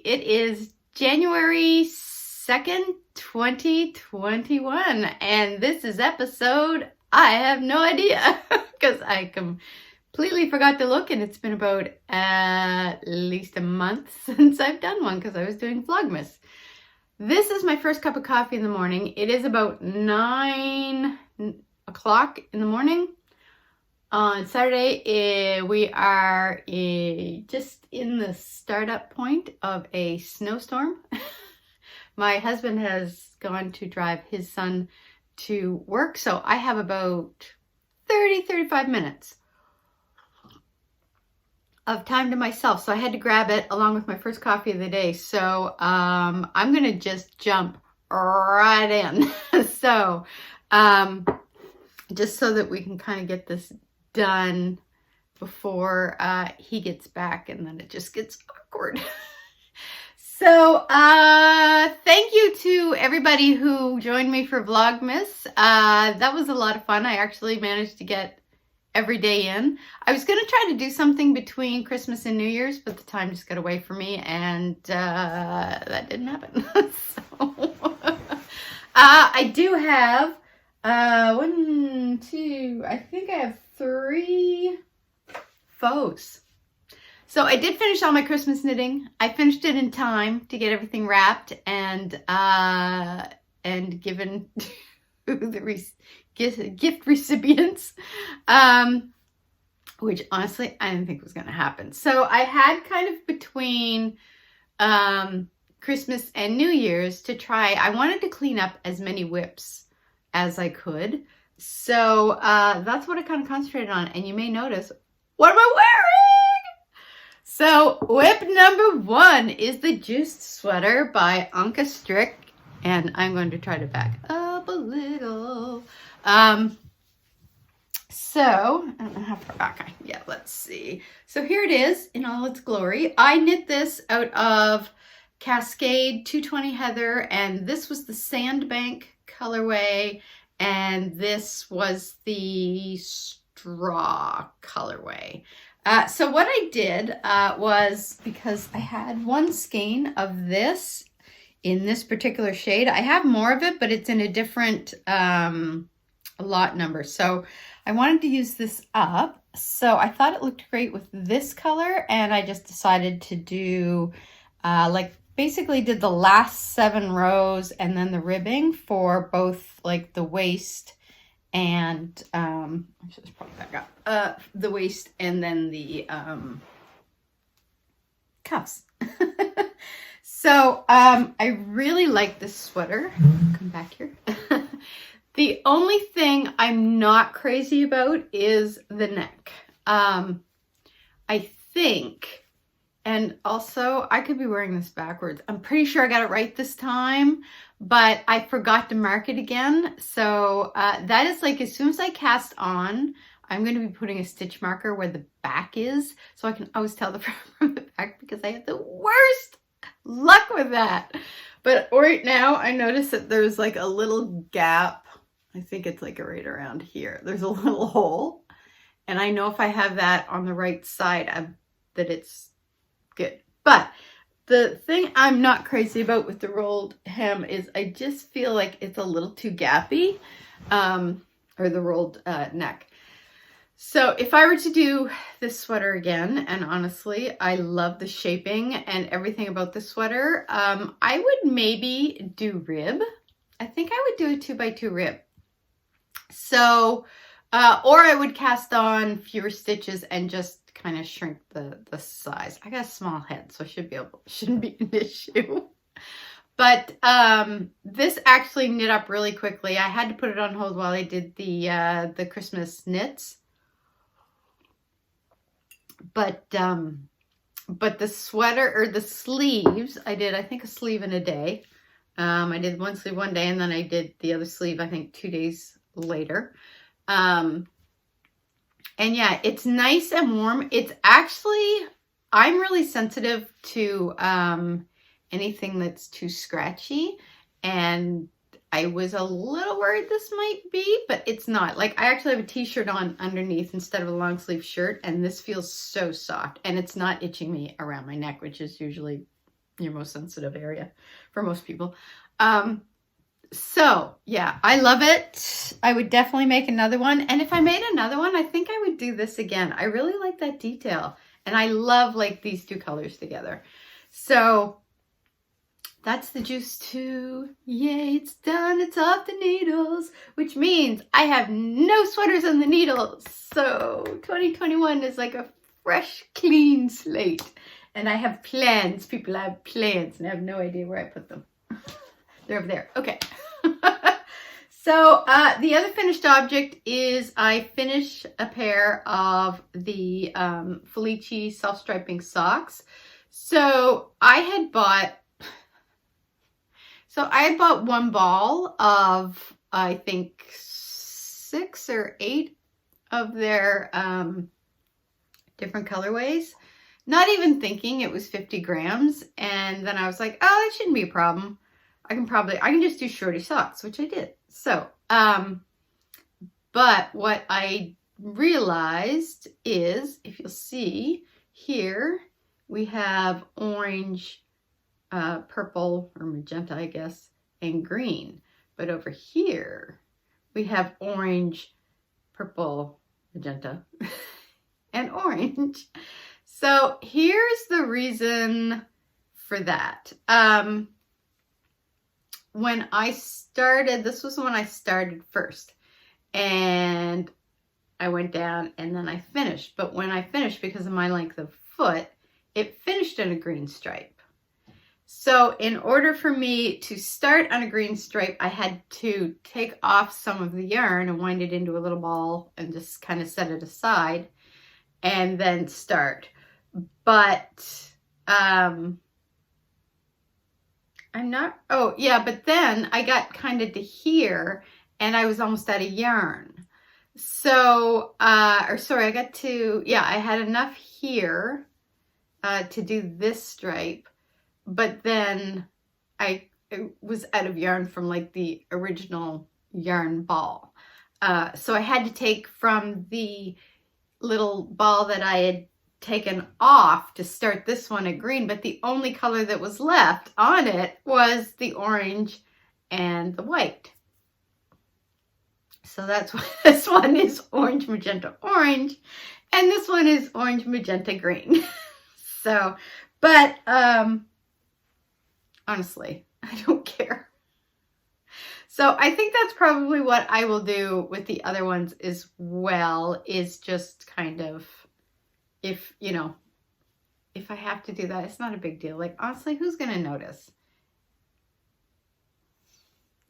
It is January 2nd, 2021, and this is episode, I have no idea, because I completely forgot to look, and it's been about at least a month since I've done one, because I was doing Vlogmas. This is my first cup of coffee in the morning. It is about 9 o'clock in the morning. On Saturday, we are just in the startup point of a snowstorm. My husband has gone to drive his son to work, so I have about 35 minutes of time to myself. So I had to grab it along with my first coffee of the day. So I'm going to just jump right in. So just so that we can kind of get this done before he gets back, and then it just gets awkward. So thank you to everybody who joined me for Vlogmas. That was a lot of fun. I actually managed to get every day in. I was going to try to do something between Christmas and New Year's, but the time just got away from me, and that didn't happen. So I do have one, two, I think I have 3 faux. So I did finish all my Christmas knitting. I finished it in time to get everything wrapped and given to the gift recipients, which honestly I didn't think was going to happen. So I had kind of between Christmas and New Year's to try. I wanted to clean up as many whips as I could. So that's what I kind of concentrated on. And you may notice, what am I wearing? So whip number 1 is the Juist sweater by AnkeStrick. And I'm going to try to back up a little. So, I don't know how far back yeah, let's see. So here it is in all its glory. I knit this out of Cascade 220 Heather, and this was the Sandbank colorway, and this was the straw colorway. So what I did was, because I had one skein of this in this particular shade, I have more of it, but it's in a different lot number. So I wanted to use this up. So I thought it looked great with this color, and I just decided to do like basically did the last 7 rows and then the ribbing for both like the waist and let's probably back up the waist and then the cuffs. So I really like this sweater. Come back here. The only thing I'm not crazy about is the neck. I think, and also I could be wearing this backwards. I'm pretty sure I got it right this time, but I forgot to mark it again. So that is like, as soon as I cast on, I'm going to be putting a stitch marker where the back is, so I can always tell the front from the back, because I have the worst luck with that. But right now I notice that there's like a little gap. I think it's like right around here. There's a little hole, and I know if I have that on the right side that it's good. But the thing I'm not crazy about with the rolled hem is I just feel like it's a little too gappy, or the rolled neck. So if I were to do this sweater again, and honestly, I love the shaping and everything about the sweater, I would maybe do rib. I think I would do a 2x2 rib. So, or I would cast on fewer stitches and just kind of shrink the size. I got a small head, so shouldn't be an issue. But this actually knit up really quickly. I had to put it on hold while I did the Christmas knits. But the sweater, or the sleeves, I did, I think, a sleeve in a day. I did one sleeve one day, and then I did the other sleeve, I think, 2 days later. And yeah, it's nice and warm. It's actually, I'm really sensitive to anything that's too scratchy, and I was a little worried this might be, but it's not. Like, I actually have a t-shirt on underneath instead of a long sleeve shirt, and this feels so soft, and it's not itching me around my neck, which is usually your most sensitive area for most people. So yeah, I love it. I would definitely make another one. And if I made another one, I think I would do this again. I really like that detail. And I love like these two colors together. So that's the Juist 2. Yay, it's done. It's off the needles, which means I have no sweaters on the needles. So 2021 is like a fresh, clean slate. And I have plans. People, I have plans and I have no idea where I put them. They're over there. Okay. So the other finished object is I finished a pair of the Felici self-striping socks. So I had bought one ball of, I think, 6 or 8 of their different colorways. Not even thinking it was 50 grams. And then I was like, oh, that shouldn't be a problem. I can just do Shortie Socks, which I did. So, but what I realized is, if you'll see here, we have orange, purple or magenta, I guess, and green. But over here, we have orange, purple, magenta, and orange. So here's the reason for that. When I started, this was when I started first, and I went down and then I finished. But when I finished, because of my length of foot, it finished in a green stripe. So in order for me to start on a green stripe, I had to take off some of the yarn and wind it into a little ball and just kind of set it aside and then start. But but then I got kind of to here and I was almost out of yarn. So, I had enough here to do this stripe, but then I was out of yarn from like the original yarn ball. So I had to take from the little ball that I had taken off to start this one at green, but the only color that was left on it was the orange and the white. So that's why this one is orange, magenta, orange, and this one is orange, magenta, green. So, but honestly, I don't care. So I think that's probably what I will do with the other ones as well, is just kind of, if I have to do that, it's not a big deal. Like, honestly, who's going to notice?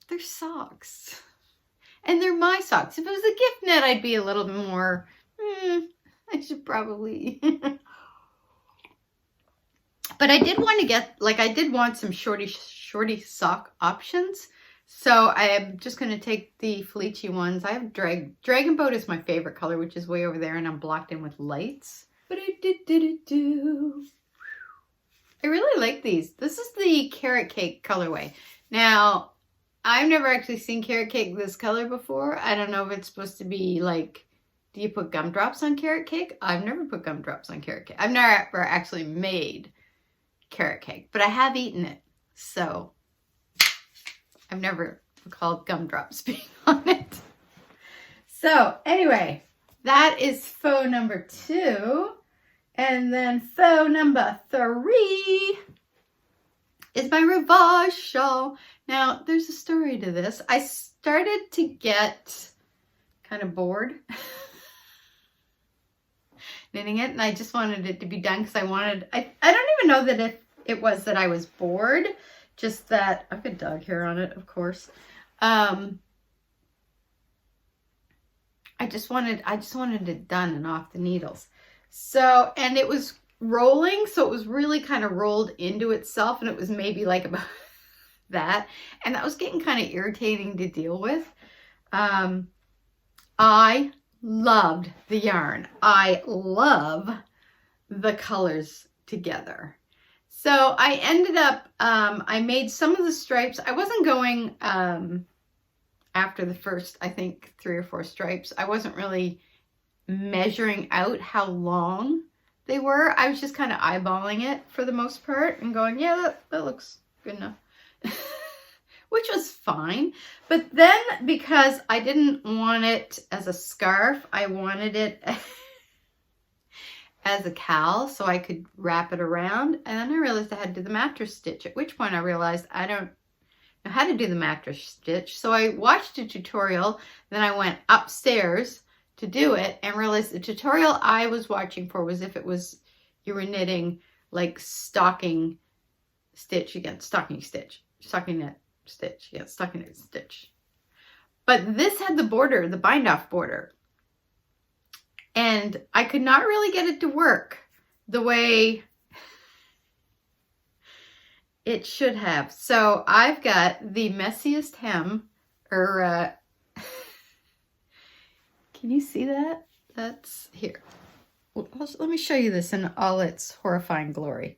They're socks. And they're my socks. If it was a gift knit, I'd be a little more, I should probably. But I did want to get, I did want some shorty sock options. So I'm just going to take the Felici ones. I have Dragon Boat is my favorite color, which is way over there, and I'm blocked in with lights. But I really like these. This is the Carrot Cake colorway. Now, I've never actually seen Carrot Cake this color before. I don't know if it's supposed to be like, do you put gumdrops on Carrot Cake? I've never put gumdrops on Carrot Cake. I've never actually made Carrot Cake, but I have eaten it. So I've never recalled gumdrops being on it. So anyway, that is faux number 2. And then faux number 3 is my Rivage shawl. Now, there's a story to this. I started to get kind of bored knitting it, and I just wanted it to be done because I don't even know that if it was that I was bored, just that I've got dog hair on it, of course. I just wanted it done and off the needles. So, and it was rolling, so it was really kind of rolled into itself, and it was maybe like about that, and that was getting kind of irritating to deal with. I loved the yarn. I love the colors together. So I ended up, I made some of the stripes. I wasn't going after the first, I think, 3 or 4 stripes. I wasn't really measuring out how long they were. I was just kind of eyeballing it for the most part and going, yeah, that looks good enough. Which was fine. But then because I didn't want it as a scarf, I wanted it as a cowl so I could wrap it around. And then I realized I had to do the mattress stitch, at which point I realized I don't know how to do the mattress stitch. So I watched a tutorial, then I went upstairs to do it and realized the tutorial I was watching for was if it was you were knitting like stocking stitch against stocking stitch, stocking knit stitch, yeah, stocking knit stitch. But this had the border, the bind off border. And I could not really get it to work the way it should have. So I've got the messiest hem, or can you see that? That's here. Let me show you this in all its horrifying glory.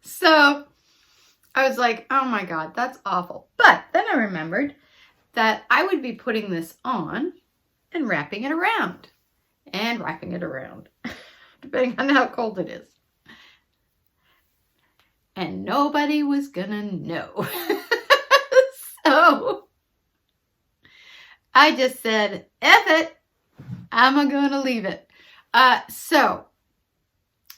So I was like, oh my God, that's awful. But then I remembered that I would be putting this on and wrapping it around and wrapping it around, depending on how cold it is. And nobody was gonna know. So I just said, F it, I'm gonna leave it. So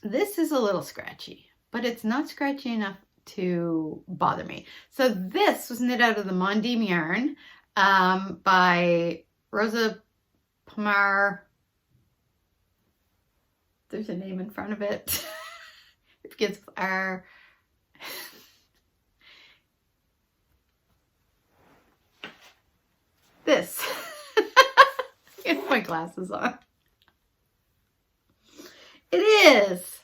this is a little scratchy, but it's not scratchy enough to bother me. So this was knit out of the Mondim yarn by Rosa Pomar. There's a name in front of it. It begins with R. This. Get my glasses on. It is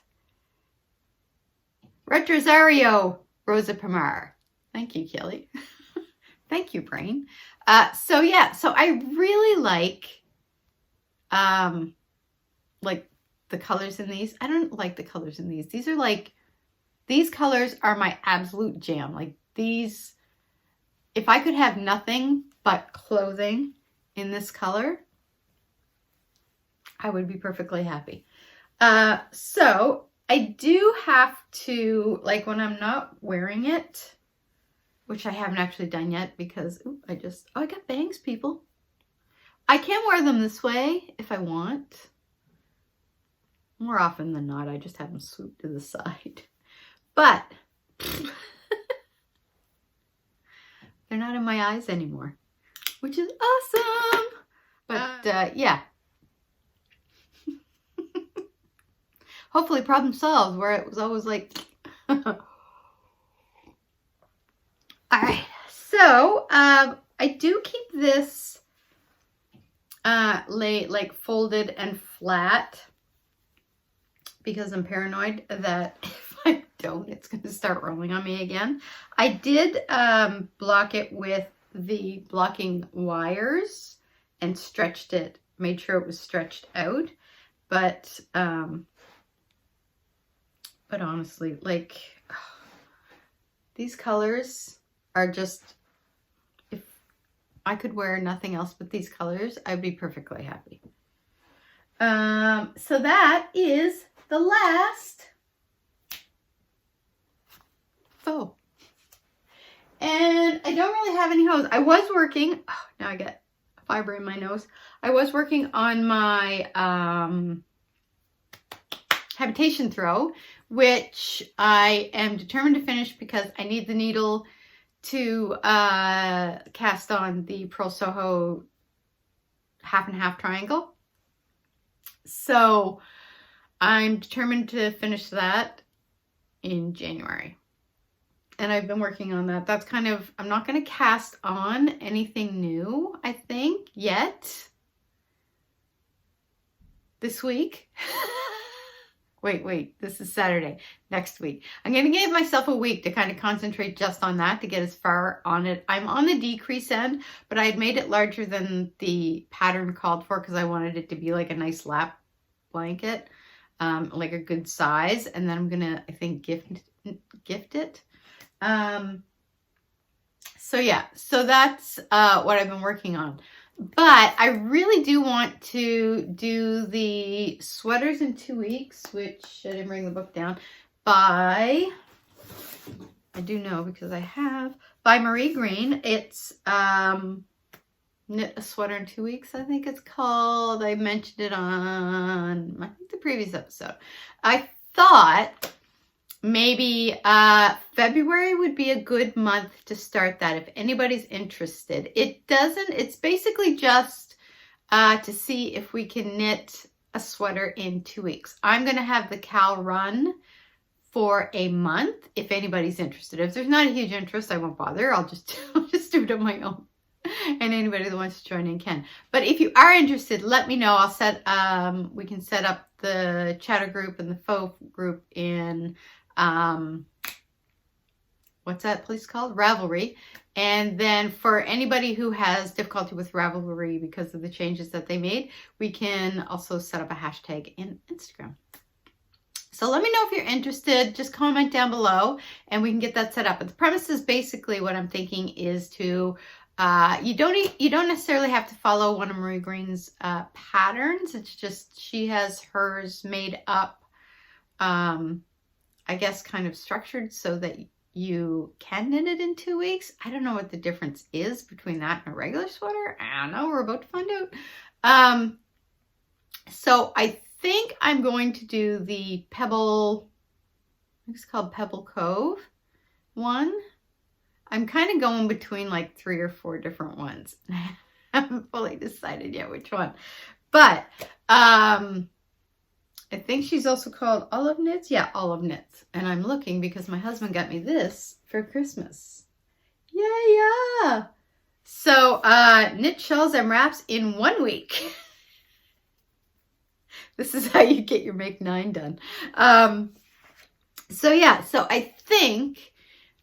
Retrosario Rosa Pomar. Thank you, Kelly. Thank you, brain. So yeah, so I really like the colors in these. I don't like the colors in these. These are like, these colors are my absolute jam. Like these, if I could have nothing but clothing in this color, I would be perfectly happy. So I do have to, like when I'm not wearing it, which I haven't actually done yet because I got bangs, people. I can wear them this way if I want. More often than not, I just have them swooped to the side. But they're not in my eyes anymore, which is awesome. But yeah. Hopefully problem solved, where it was always like... Alright, so I do keep this like folded and flat because I'm paranoid that if I don't, it's going to start rolling on me again. I did block it with the blocking wires and stretched it, made sure it was stretched out, but honestly, like these colors are just, if I could wear nothing else but these colors, I'd be perfectly happy. So that is the last faux. And I don't really have any hose. I was working, oh, now I get fiber in my nose. I was working on my Habitation Throw, which I am determined to finish because I need the needle to cast on the Pearl Soho half and half triangle. So I'm determined to finish that in January. And I've been working on that. That's kind of, I'm not going to cast on anything new, I think, yet. This week. Wait, this is Saturday, next week. I'm going to give myself a week to kind of concentrate just on that to get as far on it. I'm on the decrease end, but I had made it larger than the pattern called for because I wanted it to be like a nice lap blanket, like a good size. And then I'm going to, I think, gift it. So yeah, so that's what I've been working on. But I really do want to do the sweaters in 2 weeks, which I didn't bring the book down, by, I do know because I have, by Marie Green. It's Knit a Sweater in 2 weeks, I think it's called. I mentioned it on, I think, the previous episode. I thought maybe February would be a good month to start that if anybody's interested. It's basically just to see if we can knit a sweater in 2 weeks. I'm going to have the Cal run for a month if anybody's interested. If there's not a huge interest, I won't bother. I'll just do it on my own. And anybody that wants to join in can. But if you are interested, let me know. I'll set, we can set up the chatter group and the faux group in, what's that place called? Ravelry. And then for anybody who has difficulty with Ravelry because of the changes that they made, we can also set up a hashtag in Instagram. So let me know if you're interested. Just comment down below and we can get that set up. But the premise is basically what I'm thinking is to, you don't necessarily have to follow one of Marie Green's patterns. It's just she has hers made up, I guess, kind of structured so that you can knit it in 2 weeks. I don't know what the difference is between that and a regular sweater. I don't know. We're about to find out. So I think I'm going to do the Pebble, I think it's called Pebble Cove one. I'm kind of going between like 3 or 4 different ones. I haven't fully decided yet which one. But I think she's also called Olive Knits. Yeah, Olive Knits. And I'm looking because my husband got me this for Christmas. Yeah. So knit shawls and wraps in 1 week. This is how you get your Make 9 done. So yeah, so I think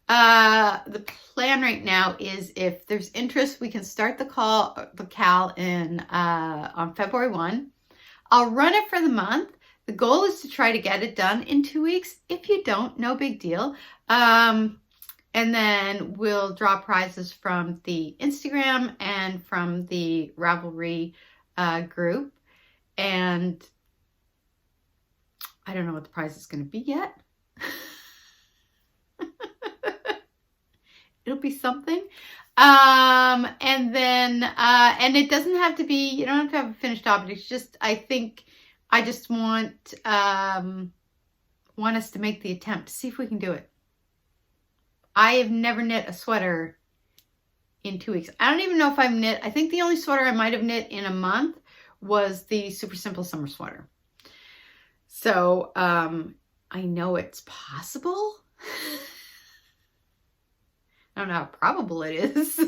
the plan right now is if there's interest, we can start the Cal in on February 1. I'll run it for the month. The goal is to try to get it done in 2 weeks. If you don't, no big deal. And then we'll draw prizes from the Instagram and from the Ravelry group. And I don't know what the prize is going to be yet. It'll be something. And then, and it doesn't have to be, you don't have to have a finished object. It's just, I think, I just want us to make the attempt to see if we can do it. I have never knit a sweater in 2 weeks. I don't even know if I've knit, I think the only sweater I might have knit in a month was the Super Simple Summer Sweater. So, I know it's possible. I don't know how probable it is.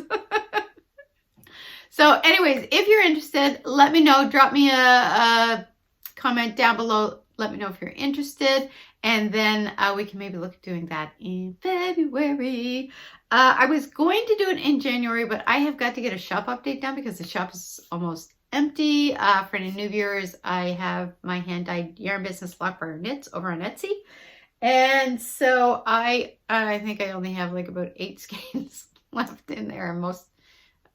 So anyways, if you're interested, let me know. Drop me a comment down below. Let me know if you're interested. And then we can maybe look at doing that in February. I was going to do it in January, but I have got to get a shop update done because the shop is almost empty. For any new viewers, I have my hand-dyed yarn business, Loch Briar Knits, over on Etsy. And so I think I only have like about 8 skeins left in there. And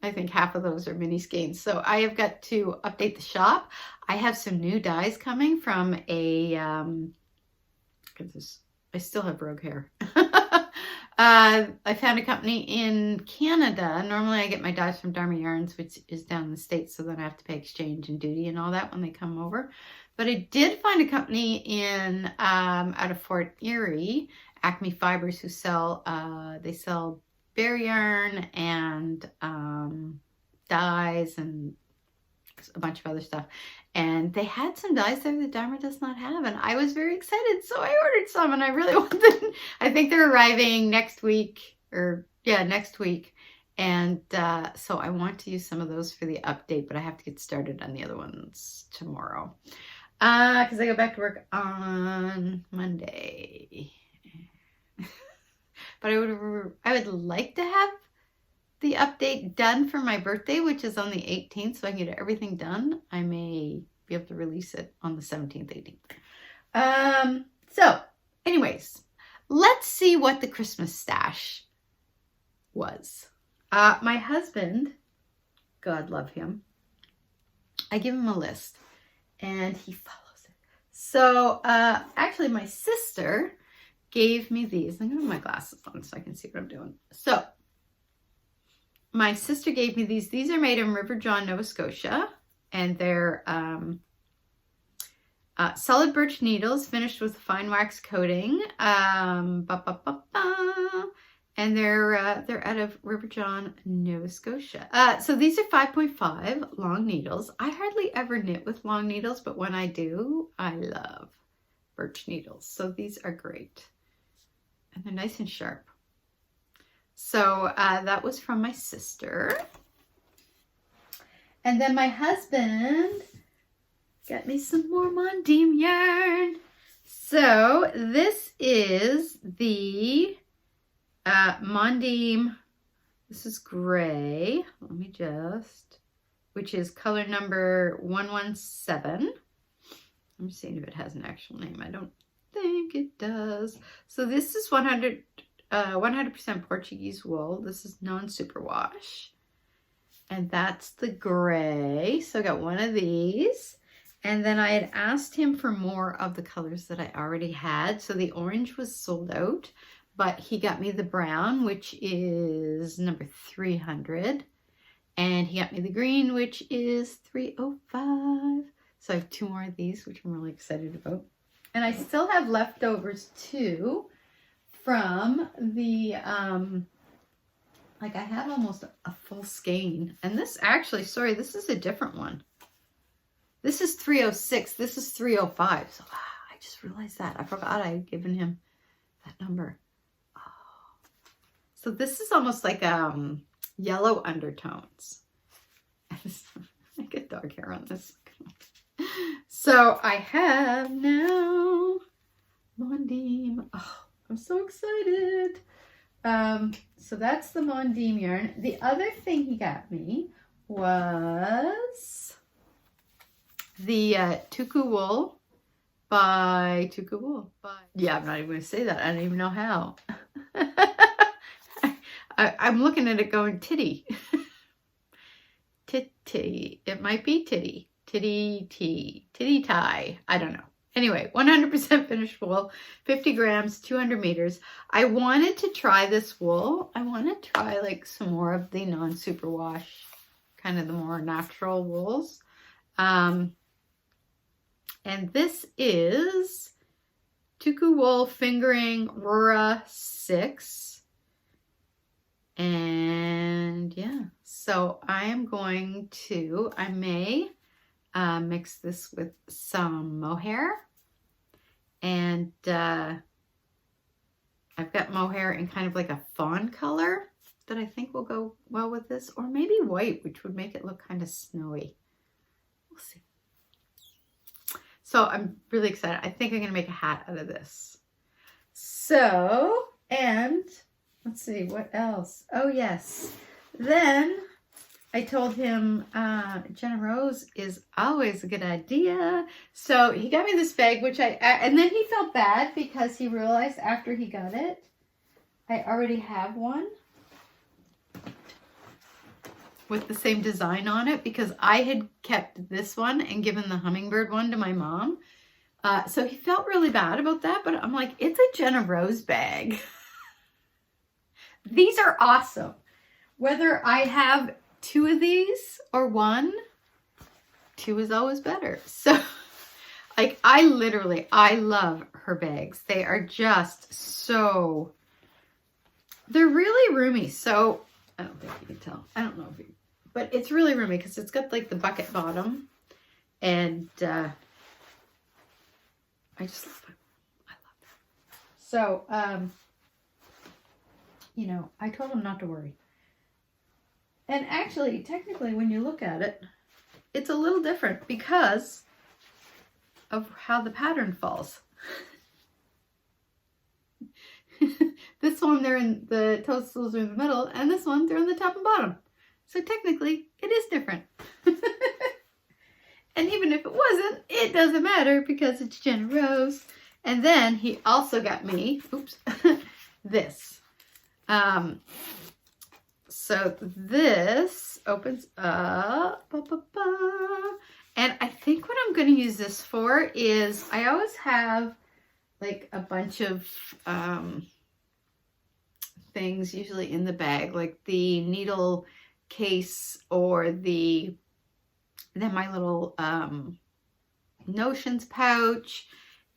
I think half of those are mini skeins. So I have got to update the shop. I have some new dyes coming from a, I still have rogue hair. I found a company in Canada. Normally I get my dyes from Dharma Yarns, which is down in the States. So then I have to pay exchange and duty and all that when they come over. But I did find a company in out of Fort Erie, Acme Fibers, who sell they sell bear yarn and dyes and a bunch of other stuff. And they had some dyes there that Dharma does not have, and I was very excited, so I ordered some, and I really want them. I think they're arriving next week, next week. And so I want to use some of those for the update, but I have to get started on the other ones tomorrow. Because I go back to work on Monday. But I would like to have the update done for my birthday, which is on the 18th, so I can get everything done. I may be able to release it on the 17th, 18th. So anyways, let's see what the Christmas stash was. My husband God love him. I give him a list and he follows it. So actually my sister gave me these. I'm gonna put my glasses on so I can see what I'm doing. So my sister gave me these. These are made in Rivage, Nova Scotia, and they're solid birch needles finished with fine wax coating. And they're out of Rivage, Nova Scotia. So these are 5.5 long needles. I hardly ever knit with long needles, but when I do, I love birch needles. So these are great. And they're nice and sharp. So that was from my sister. And then my husband got me some more Mondim yarn. So this is the Mondim, this is gray, let me just, which is color number 117. I'm seeing if it has an actual name. I don't think it does. So this is 100% Portuguese wool. This is non-superwash. And that's the gray. So I got one of these. And then I had asked him for more of the colors that I already had. So the orange was sold out, but he got me the brown, which is number 300. And he got me the green, which is 305. So I have 2 more of these, which I'm really excited about. And I still have leftovers too from the, like I have almost a full skein. And this actually, sorry, this is a different one. This is 306. This is 305. So I just realized that. I forgot I had given him that number. Oh. So this is almost like yellow undertones. I get dog hair on this. So I have now Mondim. Oh, I'm so excited. So that's the Mondim yarn. The other thing he got me was the Tuku wool by Tuku wool. Yeah, I'm not even going to say that. I don't even know how. I'm looking at it going titty. Titty. It might be titty. Titty tie. I don't know. Anyway, 100% finished wool, 50 grams, 200 meters. I wanted to try this wool. I want to try like some more of the non-superwash, kind of the more natural wools. And this is Tuku wool fingering Rura 6. And yeah, so I am going to, I may mix this with some mohair. And I've got mohair in kind of like a fawn color that I think will go well with this. Or maybe white, which would make it look kind of snowy. We'll see. So I'm really excited. I think I'm going to make a hat out of this. So, and let's see, what else? Oh, yes. Then I told him Jenna Rose is always a good idea. So he got me this bag, which and then he felt bad because he realized after he got it, I already have one with the same design on it because I had kept this one and given the hummingbird one to my mom. So he felt really bad about that, but I'm like, it's a Jenna Rose bag. These are awesome. Whether I have 2 of these or 1, 2 is always better. So like I love her bags. They are just so, they're really roomy. So I don't think you can tell. I don't know if you, but it's really roomy because it's got like the bucket bottom and I just love it. I love that. So, you know, I told him not to worry. And actually, technically, when you look at it, it's a little different because of how the pattern falls. This one, they're in the toadstools are in the middle, and this one, they're in the top and bottom. So technically, it is different. And even if it wasn't, it doesn't matter because it's Jenna Rose. And then he also got me, oops, this. So this opens up. And I think what I'm going to use this for is I always have like a bunch of things usually in the bag, like the needle case or then my little notions pouch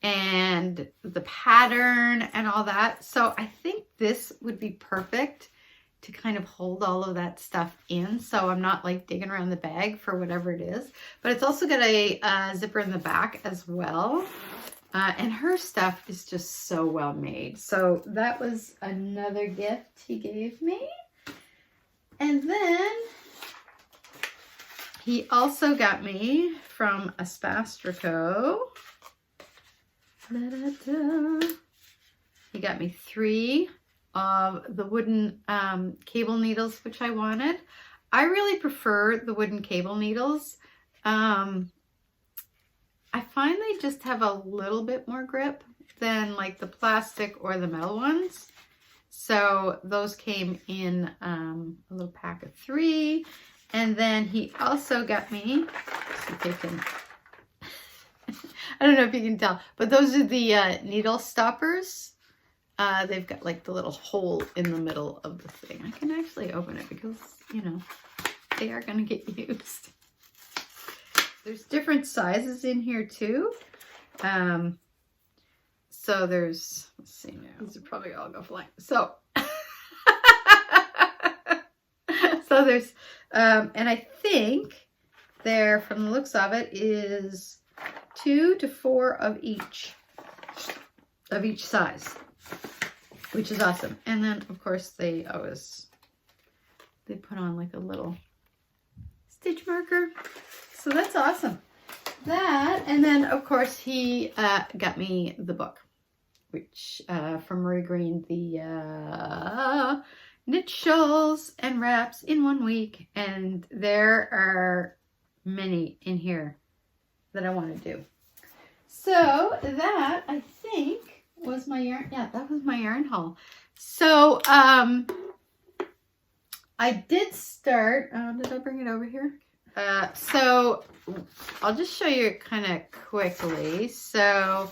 and the pattern and all that. So I think this would be perfect to kind of hold all of that stuff in, so I'm not like digging around the bag for whatever it is. But it's also got a zipper in the back as well, and her stuff is just so well made. So that was another gift he gave me. And then he also got me from Aspastrico. He got me 3 of the wooden cable needles, which I wanted. I really prefer the wooden cable needles. I find they just have a little bit more grip than like the plastic or the metal ones. So those came in a little pack of 3. And then he also got me, I don't know if you can tell, but those are the needle stoppers. They've got like the little hole in the middle of the thing. I can actually open it because, you know, they are going to get used. There's different sizes in here too. So there's, let's see now, these are probably all go flying. So, so there's, and I think there, from the looks of it, is 2 to 4 of each size, which is awesome. And then of course they put on like a little stitch marker, so that's awesome. That, and then of course he got me the book, which from Marie Green, the knit shawls and wraps in 1 week, and there are many in here that I want to do. So that, I think, was my yarn. Yeah, that was my yarn haul. So I did start, did I bring it over here? So I'll just show you kind of quickly. So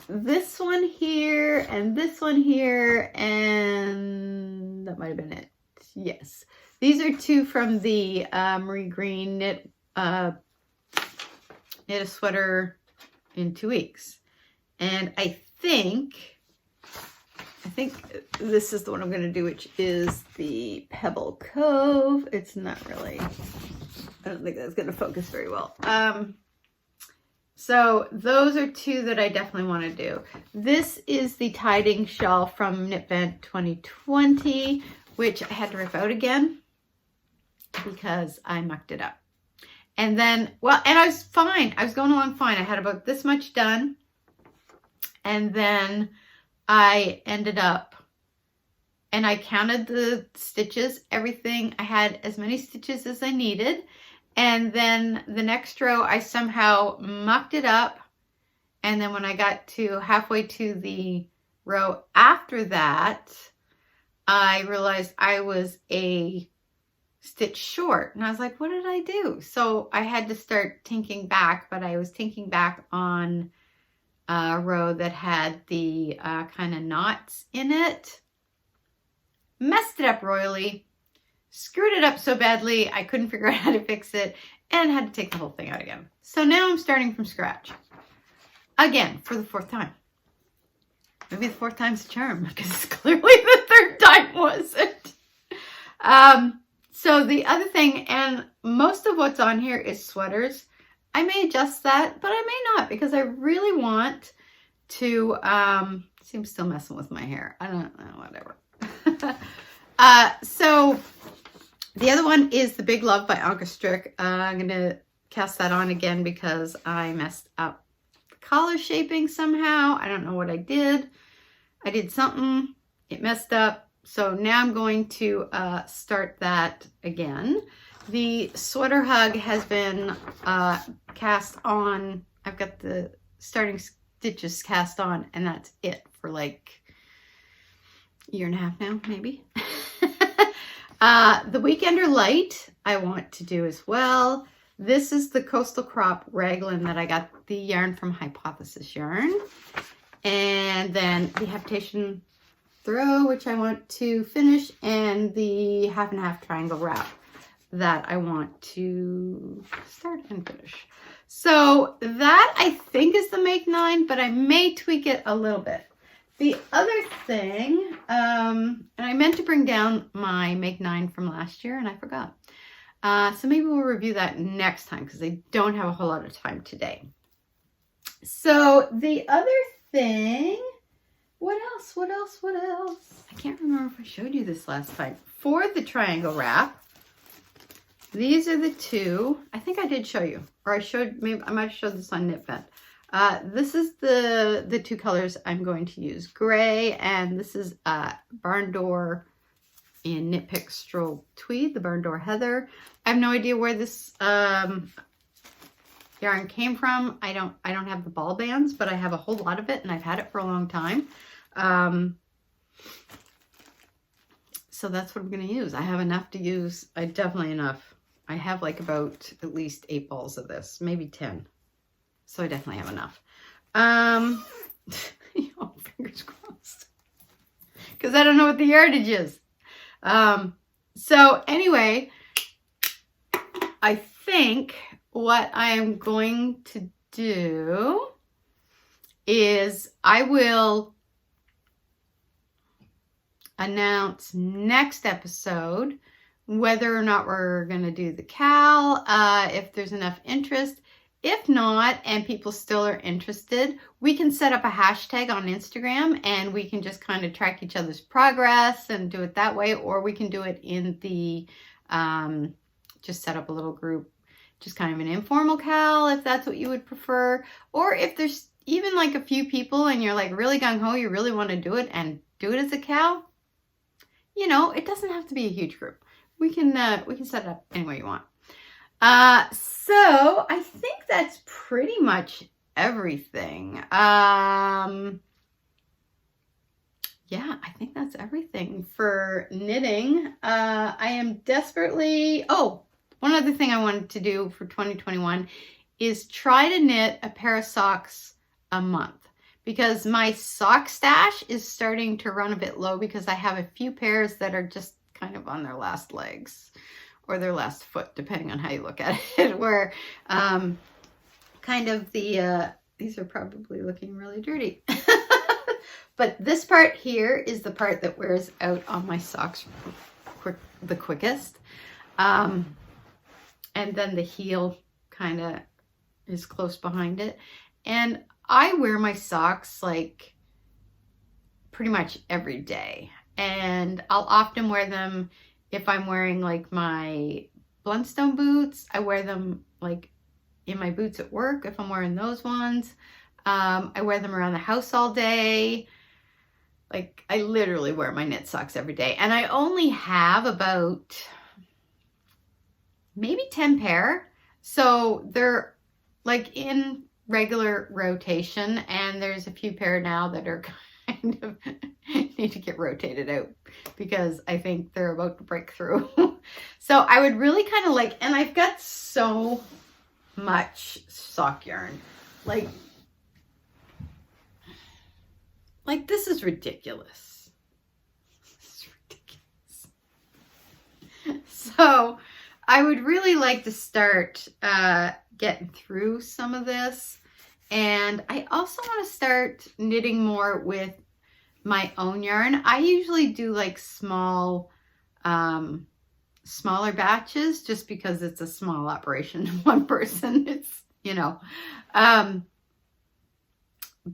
this one here and this one here, and that might have been it. Yes, these are 2 from the Marie Green knit a sweater in 2 weeks. And I think this is the one I'm going to do, which is the Pebble Cove. It's not really, I don't think that's going to focus very well. So those are 2 that I definitely want to do. This is the Tiding shawl from Knit Bent 2020, which I had to rip out again because I mucked it up. And then, well, and I was fine. I was going along fine. I had about this much done. And then I ended up, and I counted the stitches, everything. I had as many stitches as I needed. And then the next row, I somehow mucked it up. And then when I got to halfway to the row after that, I realized I was a stitch short. And I was like, what did I do? So I had to start tinking back, but I was tinking back on a row that had the kind of knots in it. Messed it up royally. Screwed it up so badly I couldn't figure out how to fix it, and had to take the whole thing out again. So now I'm starting from scratch again for the 4th time. Maybe the 4th time's a charm, because clearly the 3rd time wasn't. So the other thing, and most of what's on here is sweaters. I may adjust that, but I may not, because I really want to, see, I'm still messing with my hair. I don't know, whatever. So the other one is the Big Love by AnkeStrick. I'm going to cast that on again because I messed up the collar shaping somehow. I don't know what I did. I did something. It messed up. So now I'm going to start that again. The sweater hug has been cast on. I've got the starting stitches cast on, and that's it for like a year and a half now, maybe. The Weekender Light I want to do as well. This is the Coastal Crop Raglan that I got the yarn from Hypothesis Yarn. And then the Habitation Throw, which I want to finish, and the half and half triangle wrap that I want to start and finish. So that I think is the Make 9, but I may tweak it a little bit. The other thing, and I meant to bring down my Make 9 from last year and I forgot. So maybe we'll review that next time because I don't have a whole lot of time today. So the other thing, what else? I can't remember if I showed you this last time. For the triangle wrap, these are the two. I think I did show you, or I might have showed this on KnitFed. This is the two colors I'm going to use, gray, and this is Barn Door in Knit Pick Stroll Tweed, the Barn Door Heather. I have no idea where this yarn came from. I don't have the ball bands, but I have a whole lot of it, and I've had it for a long time. So that's what I'm going to use. I have enough to use. Definitely enough. I have like about at least 8 balls of this, maybe 10. So I definitely have enough. Fingers crossed. Because I don't know what the yardage is. So anyway, I think what I am going to do is I will announce next episode whether or not we're going to do the cowl, if there's enough interest. If not, and people still are interested, we can set up a hashtag on Instagram and we can just kind of track each other's progress and do it that way. Or we can do it in the, just set up a little group, just kind of an informal cowl if that's what you would prefer. Or if there's even like a few people and you're like really gung-ho, you really want to do it and do it as a cowl, you know, it doesn't have to be a huge group. We can set it up any way you want. So I think that's pretty much everything. Yeah, I think that's everything for knitting. I am desperately, one other thing I wanted to do for 2021 is try to knit a pair of socks a month, because my sock stash is starting to run a bit low because I have a few pairs that are just kind of on their last legs or their last foot, depending on how you look at it, where kind of the, these are probably looking really dirty. But this part here is the part that wears out on my socks the quickest. And then the heel kind of is close behind it. And I wear my socks like pretty much every day. And I'll often wear them if I'm wearing like my Blundstone boots. I wear them like in my boots at work if I'm wearing those ones. I wear them around the house all day. Like I literally wear my knit socks every day. And I only have about maybe 10 pair. So they're like in regular rotation, and there's a few pair now that are kind of need to get rotated out because I think they're about to break through. So I would really kind of like, and I've got so much sock yarn. Like this is ridiculous. This is ridiculous. So I would really like to start getting through some of this. And I also want to start knitting more with my own yarn. I usually do like smaller batches just because it's a small operation. One person, it's, you know.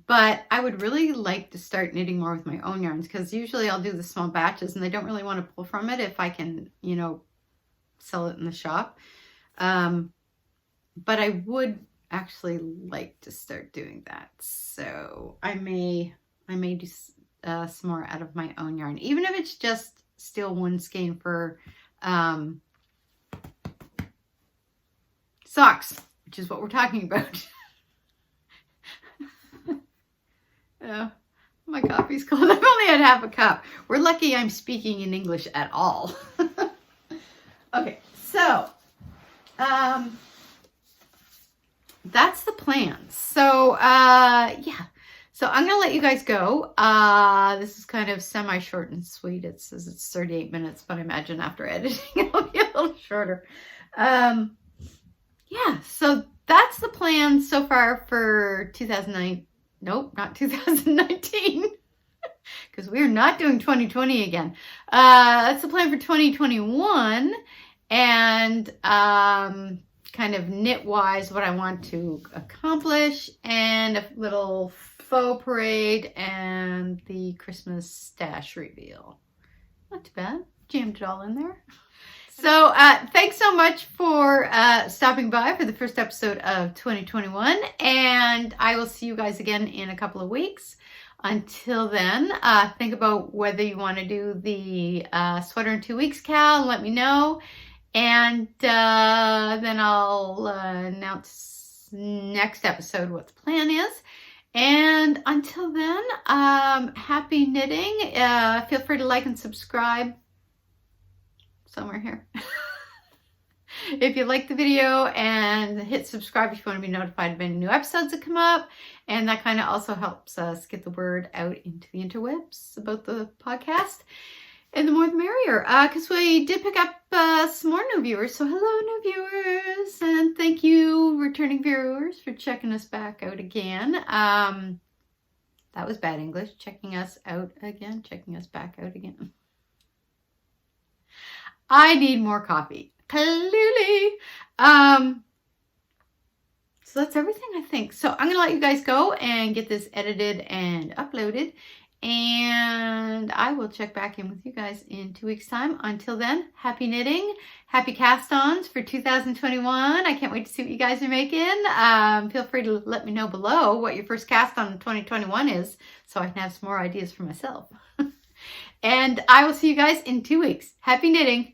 But I would really like to start knitting more with my own yarns, because usually I'll do the small batches and I don't really want to pull from it if I can, you know, sell it in the shop. But I would actually like to start doing that. So I may do some more out of my own yarn, even if it's just steel wound skein for socks, which is what we're talking about. My coffee's cold. I've only had half a cup. We're lucky I'm speaking in English at all. Okay, so that's the plan. So yeah, so I'm gonna let you guys go. This is kind of semi-short and sweet. It says it's 38 minutes, but I imagine after editing it'll be a little shorter. Yeah, so that's the plan so far for 2009. Nope, not 2019. Because we're not doing 2020 again. That's the plan for 2021. And kind of knit-wise what I want to accomplish. And a little faux parade and the Christmas stash reveal. Not too bad. Jammed it all in there. So thanks so much for stopping by for the first episode of 2021. And I will see you guys again in a couple of weeks. Until then, think about whether you want to do the sweater in 2 weeks, Cal. Let me know. And then I'll announce next episode what the plan is. And until then, happy knitting. Feel free to like and subscribe somewhere here. If you like the video, and hit subscribe if you want to be notified of any new episodes that come up. And that kind of also helps us get the word out into the interwebs about the podcast. And the more the merrier, because we did pick up some more new viewers. So hello, new viewers. And thank you, returning viewers, for checking us back out again. That was bad English. Checking us out again. Checking us back out again. I need more coffee. Clearly. So that's everything, I think. So I'm going to let you guys go and get this edited and uploaded. And I will check back in with you guys in 2 weeks' time. Until then, happy knitting. Happy cast-ons for 2021. I can't wait to see what you guys are making. Feel free to let me know below what your first cast-on in 2021 is, so I can have some more ideas for myself. And I will see you guys in 2 weeks. Happy knitting.